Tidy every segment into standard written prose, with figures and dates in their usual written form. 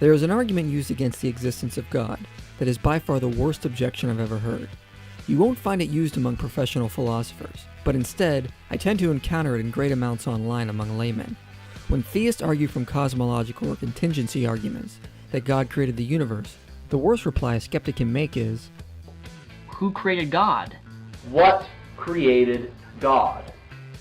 There is an argument used against the existence of God that is by far the worst objection I've ever heard. You won't find it used among professional philosophers, but instead, I tend to encounter it in great amounts online among laymen. When theists argue from cosmological or contingency arguments that God created the universe, the worst reply a skeptic can make is, who created God? What created God?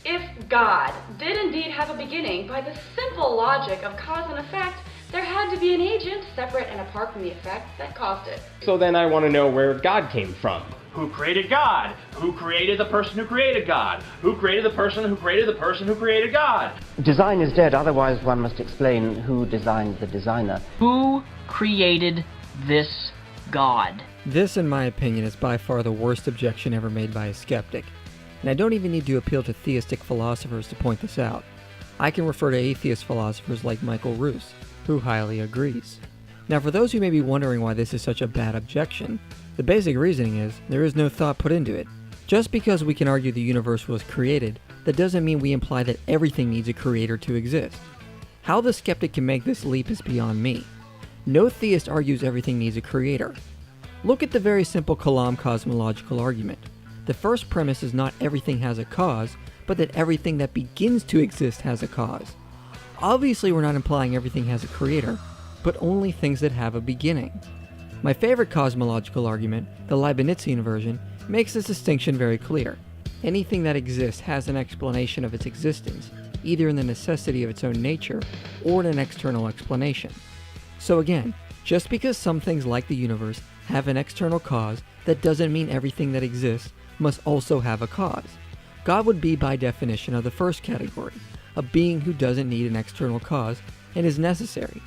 If God did indeed have a beginning, by the simple logic of cause and effect, there had to be an agent separate and apart from the effect that caused it. So then I want to know where God came from. Who created God? Who created the person who created God? Who created the person who created the person who created God? Design is dead, otherwise one must explain who designed the designer. Who created this God? This, in my opinion, is by far the worst objection ever made by a skeptic. And I don't even need to appeal to theistic philosophers to point this out. I can refer to atheist philosophers like Michael Ruse, who highly agrees. Now, for those who may be wondering why this is such a bad objection, the basic reasoning is there is no thought put into it. Just because we can argue the universe was created, that doesn't mean we imply that everything needs a creator to exist. How the skeptic can make this leap is beyond me. No theist argues everything needs a creator. Look at the very simple Kalam cosmological argument. The first premise is not everything has a cause, but that everything that begins to exist has a cause. Obviously, we're not implying everything has a creator, but only things that have a beginning. My favorite cosmological argument, the Leibnizian version, makes this distinction very clear. Anything that exists has an explanation of its existence, either in the necessity of its own nature or in an external explanation. So again, just because some things like the universe have an external cause, that doesn't mean everything that exists must also have a cause. God would be by definition of the first category, a being who doesn't need an external cause and is necessary.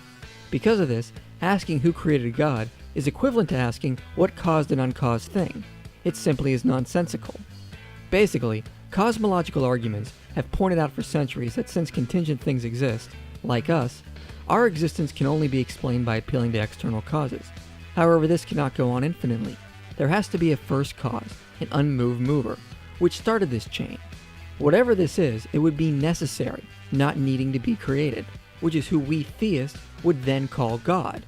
Because of this, asking who created God is equivalent to asking what caused an uncaused thing. It simply is nonsensical. Basically, cosmological arguments have pointed out for centuries that since contingent things exist, like us, our existence can only be explained by appealing to external causes. However, this cannot go on infinitely. There has to be a first cause, an unmoved mover, which started this chain. Whatever this is, it would be necessary, not needing to be created, which is who we theists would then call God.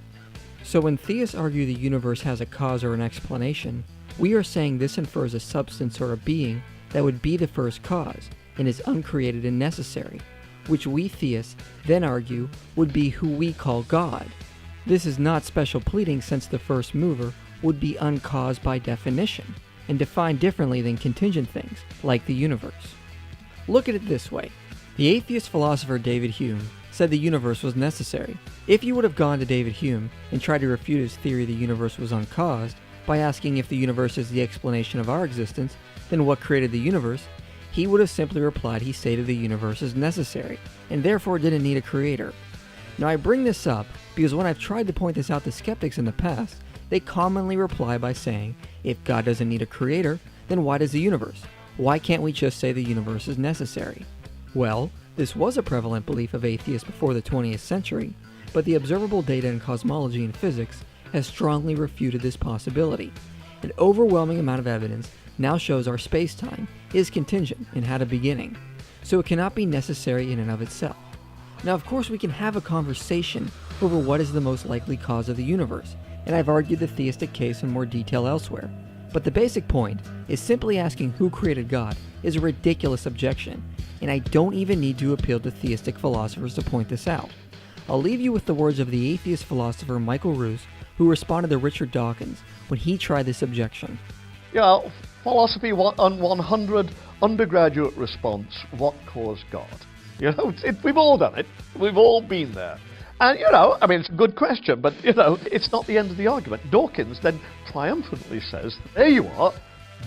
So when theists argue the universe has a cause or an explanation, we are saying this infers a substance or a being that would be the first cause and is uncreated and necessary, which we theists then argue would be who we call God. This is not special pleading, since the first mover would be uncaused by definition and defined differently than contingent things like the universe. Look at it this way. The atheist philosopher David Hume said the universe was necessary. If you would have gone to David Hume and tried to refute his theory the universe was uncaused by asking if the universe is the explanation of our existence, then what created the universe, he would have simply replied he stated the universe is necessary, and therefore didn't need a creator. Now I bring this up because when I've tried to point this out to skeptics in the past, they commonly reply by saying, if God doesn't need a creator, then why does the universe? Why can't we just say the universe is necessary? Well, this was a prevalent belief of atheists before the 20th century, but the observable data in cosmology and physics has strongly refuted this possibility. An overwhelming amount of evidence now shows our space-time is contingent and had a beginning, so it cannot be necessary in and of itself. Now, of course, we can have a conversation over what is the most likely cause of the universe, and I've argued the theistic case in more detail elsewhere. But the basic point is simply asking who created God is a ridiculous objection, and I don't even need to appeal to theistic philosophers to point this out. I'll leave you with the words of the atheist philosopher Michael Ruse, who responded to Richard Dawkins when he tried this objection. Yeah, philosophy 100 undergraduate response, what caused God? You know, we've all done it. We've all been there. And, it's a good question, but, it's not the end of the argument. Dawkins then triumphantly says, there you are,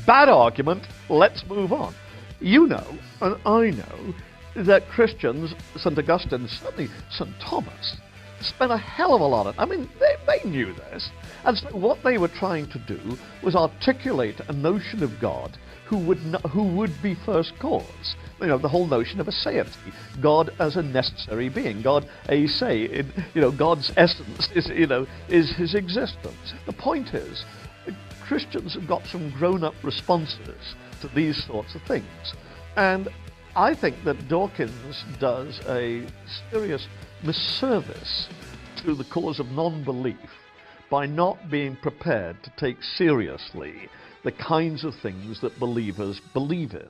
bad argument, let's move on. You know, and I know, that Christians, St. Augustine, certainly St. Thomas, spent a hell of a lot of... they knew this. And so what they were trying to do was articulate a notion of God who would be first cause. The whole notion of aseity, God as a necessary being, God ase, God's essence is his existence. The point is, Christians have got some grown-up responses to these sorts of things. And I think that Dawkins does a serious misservice to the cause of non-belief by not being prepared to take seriously the kinds of things that believers believe in.